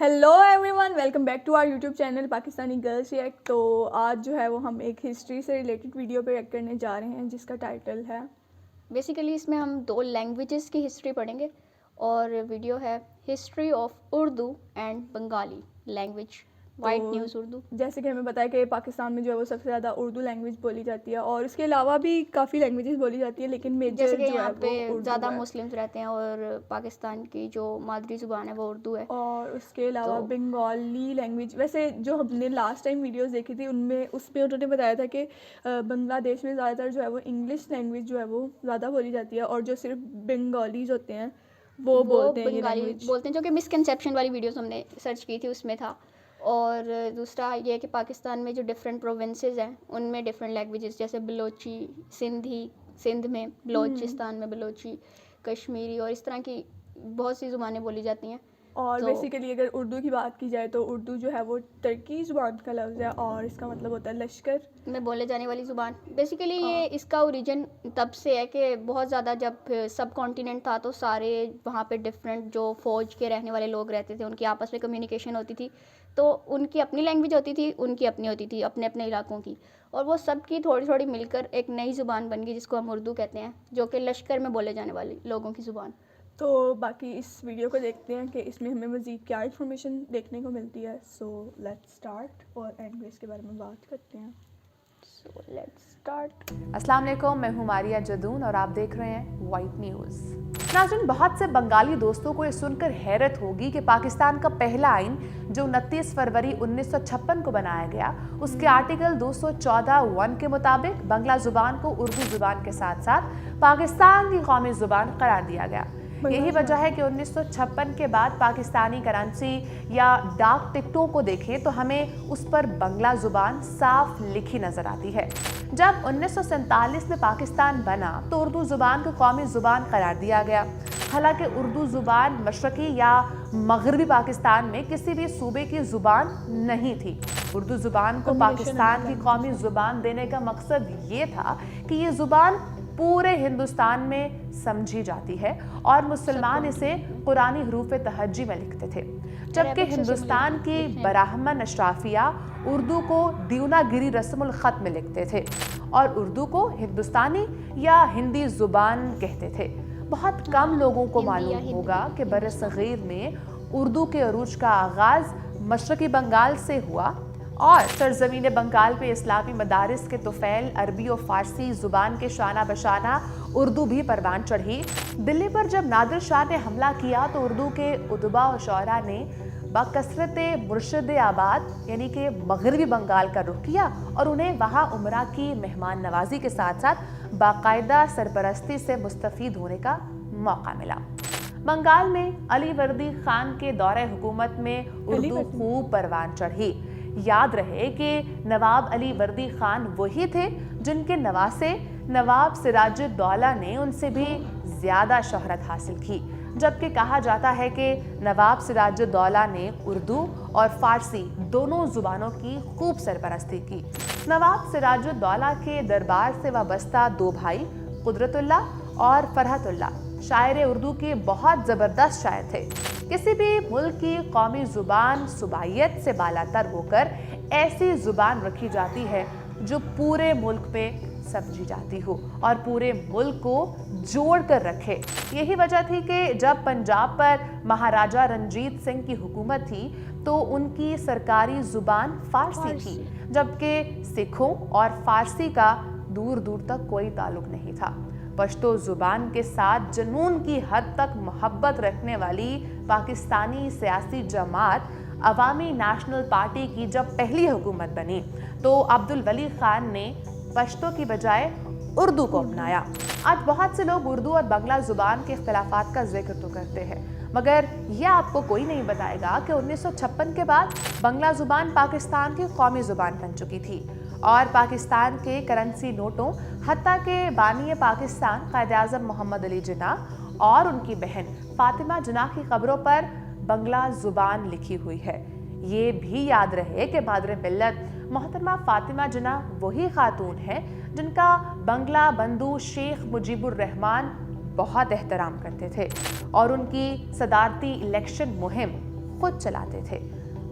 Hello everyone, welcome back to our YouTube channel Pakistani girls react. तो आज जो है वो हम एक हिस्ट्री से रिलेटेड वीडियो पे रिएक्ट करने जा रहे हैं जिसका टाइटल है बेसिकली इसमें हम 2 लैंग्वेजेस की हिस्ट्री पढ़ेंगे और वीडियो है history of Urdu and Bengali language white news Urdu. जैसे कि हमें पता है कि पाकिस्तान में जो है वो सबसे ज़्यादा उर्दू लैंग्वेज बोली जाती है और उसके अलावा भी काफ़ी लैंग्वेजेस बोली जाती है, लेकिन मेजर जैसे कि जो है यहाँ वो पे उर्दू ज़्यादा है। मुस्लिम्स रहते हैं और पाकिस्तान की जो मादरी ज़ुबान है वो उर्दू है। और उसके अलावा तो बंगाली लैंग्वेज, वैसे जो हमने लास्ट टाइम वीडियोस देखी थी उनमें उसमें उन्होंने बताया था कि बांग्लादेश में ज़्यादातर जो है वो इंग्लिश लैंग्वेज जो है वो ज़्यादा बोली जाती है और जो सिर्फ बंगालीज होते हैं वो वो बोलते हैं ये बंगाली लैंग्वेज। बोलते हैं, जो कि मिसकंसेप्शन वाली वीडियोस हमने सर्च की थी उसमें था। और दूसरा ये है कि पाकिस्तान में जो डिफरेंट प्रोविंसेस हैं उनमें डिफरेंट लैंग्वेजेस, जैसे बलोची, सिंधी, सिंध में बलोचिस्तान में बलोची, कश्मीरी और इस तरह की बहुत सी ज़ुबानें बोली जाती हैं। और तो बेसिकली अगर उर्दू की बात की जाए तो उर्दू जो है वो टर्की ज़ुबान का लफ्ज़ है और इसका मतलब होता है लश्कर में बोले जाने वाली ज़ुबान। बेसिकली ये और इसका ओरिजिन तब से है कि बहुत ज़्यादा जब सब कॉन्टिनेंट था तो सारे वहाँ पे डिफरेंट जो फ़ौज के रहने वाले लोग रहते थे उनकी आपस में कम्युनिकेशन होती थी। तो उनकी अपनी लैंग्वेज होती थी, उनकी अपनी होती थी, अपने अपने इलाकों की, और वो सब की थोड़ी थोड़ी मिलकर एक नई ज़ुबान बन गई जिसको हम उर्दू कहते हैं, जो कि लश्कर में बोले जाने वाले लोगों की ज़ुबान। तो बाकी इस वीडियो को देखते हैं कि इसमें हमें मज़ीद क्या इन्फॉर्मेशन देखने को मिलती है। सो लेट्स स्टार्ट और एंड में इसके बारे में बात करते हैं। So let's start. अस्सलाम वालेकुम, मैं हूँ मारिया जदून और आप देख रहे हैं वाइट न्यूज़। नाज़रीन, बहुत से बंगाली दोस्तों को ये सुनकर हैरत होगी कि पाकिस्तान का पहला आइन जो 29 फरवरी 1956 को बनाया गया, उसके आर्टिकल 214(1) के मुताबिक बांग्ला ज़ुबान को उर्दू ज़ुबान के साथ साथ पाकिस्तान की कौमी ज़ुबान करार दिया गया। यही वजह है कि 1956 के बाद पाकिस्तानी करेंसी या डाक टिकटों को देखें तो हमें उस पर बांग्ला ज़ुबान साफ लिखी नज़र आती है। जब 1947 में पाकिस्तान बना तो उर्दू ज़ुबान को कौमी ज़ुबान करार दिया गया। हालांकि उर्दू ज़ुबान मशरक़ी या मगरबी पाकिस्तान में किसी भी सूबे की ज़ुबान नहीं थी। उर्दू ज़ुबान को पाकिस्तान की कौमी ज़ुबान देने का मकसद ये था कि ये ज़ुबान पूरे हिंदुस्तान में समझी जाती है और मुसलमान इसे कुरानी हरूफ तहज्जी में लिखते थे, जबकि हिंदुस्तान की ब्राह्मण अशराफिया उर्दू को देवनागरी रस्मुल ख़त में लिखते थे और उर्दू को हिंदुस्तानी या हिंदी ज़ुबान कहते थे। बहुत कम लोगों को मालूम होगा कि बरसग़ीर में उर्दू के अरूज का आगाज़ मशरक़ी बंगाल से हुआ और सरज़मीन बंगाल पे इस्लामी मदारिस के तुफ़ैल अरबी और फ़ारसी ज़ुबान के शाना बशाना उर्दू भी परवान चढ़ी। दिल्ली पर जब नादिर शाह ने हमला किया तो उर्दू के उदबा और शौरा ने बकसरत मुर्शिद आबाद यानी कि मगरबी बंगाल का रुख किया और उन्हें वहाँ उमरा की मेहमान नवाजी के साथ साथ बाकायदा सरपरस्ती से मुस्तफ़ीद होने का मौका मिला। बंगाल में अली वर्दी खान के दौरे हुकूमत में उर्दू खूब परवान चढ़ी। याद रहे कि नवाब अली वर्दी खान वही थे जिनके नवासे नवाब सिराजुद्दौला ने उनसे भी ज़्यादा शोहरत हासिल की, जबकि कहा जाता है कि नवाब सिराजुद्दौला ने उर्दू और फ़ारसी दोनों ज़ुबानों की खूब सरपरस्ती की। नवाब सिराजुद्दौला के दरबार से वाबस्ता 2 भाई कुदरतुल्ला और फरहतुल्ला शायर उर्दू के बहुत ज़बरदस्त शायर थे। किसी भी मुल्क की कौमी ज़ुबान सूबाइयत से बालातर होकर ऐसी ज़ुबान रखी जाती है जो पूरे मुल्क में समझी जाती हो और पूरे मुल्क को जोड़ कर रखे। यही वजह थी कि जब पंजाब पर महाराजा रंजीत सिंह की हुकूमत थी तो उनकी सरकारी ज़ुबान फ़ारसी थी, जबकि सिखों और फ़ारसी का दूर दूर तक कोई ताल्लुक़ नहीं था। पश्तो ज़ुबान के साथ जुनून की हद तक मोहब्बत रखने वाली पाकिस्तानी सियासी जमात अवामी नेशनल पार्टी की जब पहली हुकूमत बनी तो अब्दुल वली खान ने पश्तो की बजाय उर्दू को अपनाया। आज बहुत से लोग उर्दू और बांग्ला ज़ुबान के इख्तिलाफ़ात का जिक्र तो करते हैं, मगर यह आपको कोई नहीं बताएगा कि 1956 के बाद बांग्ला ज़ुबान पाकिस्तान की कौमी ज़ुबान बन चुकी थी और पाकिस्तान के करेंसी नोटों हत्ता के बानी पाकिस्तान क़ायद-ए-आज़म मोहम्मद अली जिन्नाह और उनकी बहन फ़ातिमा जिन्नाह की क़ब्रों पर बांग्ला ज़ुबान लिखी हुई है। ये भी याद रहे कि मादर मिल्लत मोहतरमा फ़ातिमा जिन्नाह वही खातून है जिनका बंगला बंधु शेख मुजीबुर रहमान बहुत एहतराम करते थे और उनकी सदारती इलेक्शन मुहिम खुद चलाते थे।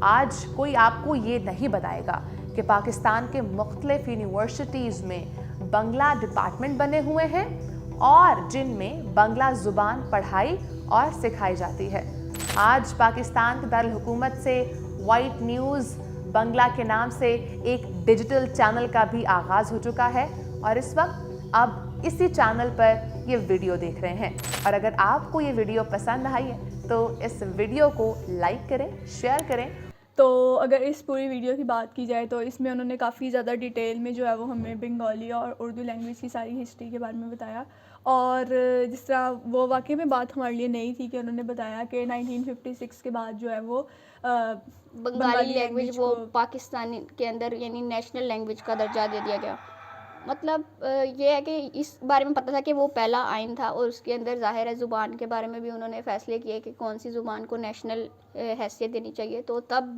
आज कोई आपको ये नहीं बताएगा कि पाकिस्तान के मुख्तलिफ यूनिवर्सिटीज़ में बंगला डिपार्टमेंट बने हुए हैं और जिनमें बंगला ज़ुबान पढ़ाई और सिखाई जाती है। आज पाकिस्तान के दारुल हुकूमत से वाइट न्यूज़ बंगला के नाम से एक डिजिटल चैनल का भी आगाज़ हो चुका है और इस वक्त अब इसी चैनल पर ये वीडियो देख रहे हैं। और अगर आपको ये वीडियो पसंद आई है तो इस वीडियो को लाइक करें, शेयर करें। तो अगर इस पूरी वीडियो की बात की जाए तो इसमें उन्होंने काफ़ी ज़्यादा डिटेल में जो है वो हमें बंगाली और उर्दू लैंग्वेज की सारी हिस्ट्री के बारे में बताया। और जिस तरह वो वाकई में बात हमारे लिए नई थी कि उन्होंने बताया कि 1956 के बाद जो है वो बंगाली लैंग्वेज वो पाकिस्तान के अंदर यानी नेशनल लैंग्वेज का दर्जा दे दिया गया। मतलब ये है कि इस बारे में पता था कि वो पहला आइन था और उसके अंदर ज़ाहिर है ज़ुबान के बारे में भी उन्होंने फ़ैसले किए कि कौन सी ज़ुबान को नेशनल हैसियत देनी चाहिए। तो तब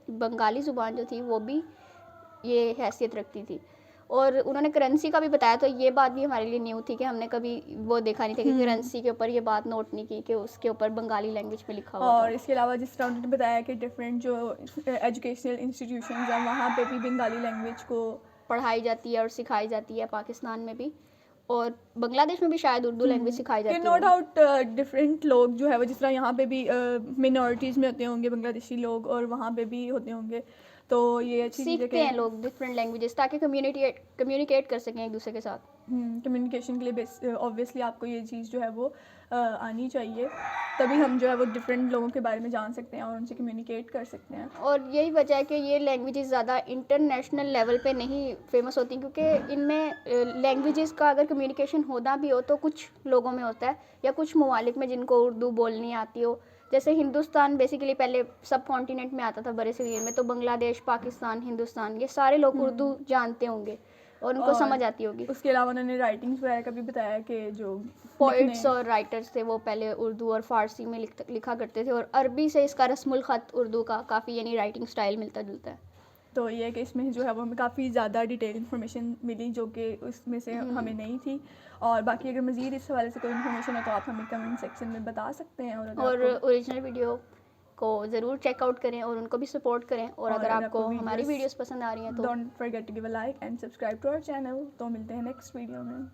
बंगाली ज़ुबान जो थी वो भी ये हैसियत रखती थी। और उन्होंने करेंसी का भी बताया, तो ये बात भी हमारे लिए न्यू थी कि हमने कभी वो देखा नहीं था कि करेंसी के ऊपर ये बात नोट नहीं की कि उसके ऊपर बंगाली लैंग्वेज में लिखा हुआ था। और इसके अलावा जिस तरह उन्होंने बताया कि डिफरेंट जो एजुकेशनल इंस्टीट्यूशंस हैं वहाँ पे भी बंगाली लैंग्वेज को पढ़ाई जाती है और सिखाई जाती है पाकिस्तान में भी, और बांग्लादेश में भी शायद उर्दू लैंग्वेज सिखाई जाती है। नो डाउट डिफरेंट लोग जो है वो जिस तरह यहाँ पे भी मिनॉरिटीज़ में होते होंगे बांग्लादेशी लोग और वहाँ पे भी होते होंगे, तो ये अच्छी चीज़ है सीखते हैं लोग डिफरेंट लैंग्वेजेस ताकि कम्युनिकेट कर सकें एक दूसरे के साथ। कम्युनिकेशन के लिए ऑब्वियसली आपको ये चीज़ जो है वो आनी चाहिए, तभी हम जो है वो डिफरेंट लोगों के बारे में जान सकते हैं और उनसे कम्युनिकेट कर सकते हैं। और यही वजह है कि ये लैंग्वेजेस ज़्यादा इंटरनेशनल लेवल पे नहीं फेमस होती, क्योंकि इनमें लैंग्वेजेस का अगर कम्युनिकेशन होना भी हो तो कुछ लोगों में होता है या कुछ ममालिक में जिनको उर्दू बोलनी आती हो। जैसे हिंदुस्तान बेसिकली पहले सब कॉन्टिनेंट में आता था बड़े सगीर में, तो बांग्लादेश, पाकिस्तान, हिंदुस्तान ये सारे लोग उर्दू जानते होंगे और उनको समझ आती होगी। उसके अलावा उन्होंने राइटिंग्स वगैरह का भी बताया कि जो पोइट्स और राइटर्स थे वो पहले उर्दू और फ़ारसी में लिखा करते थे, और अरबी से इसका रस्मुल ख़त उर्दू का काफ़ी यानी राइटिंग स्टाइल मिलता जुलता है। तो ये है कि इसमें जो है वो हमें काफ़ी ज़्यादा डिटेल इन्फॉर्मेशन मिली जो कि उसमें से हमें नहीं थी। और बाकी अगर मज़ीद इस हवाले से कोई इन्फॉर्मेशन है तो आप हमें कमेंट सेक्शन में बता सकते हैं। और ओरिजिनल वीडियो को ज़रूर चेकआउट करें और उनको भी सपोर्ट करें। और अगर आपको हमारी वीडियोस पसंद आ रही हैं तो don't forget to give a like and subscribe to our channel. तो मिलते हैं नेक्स्ट वीडियो में।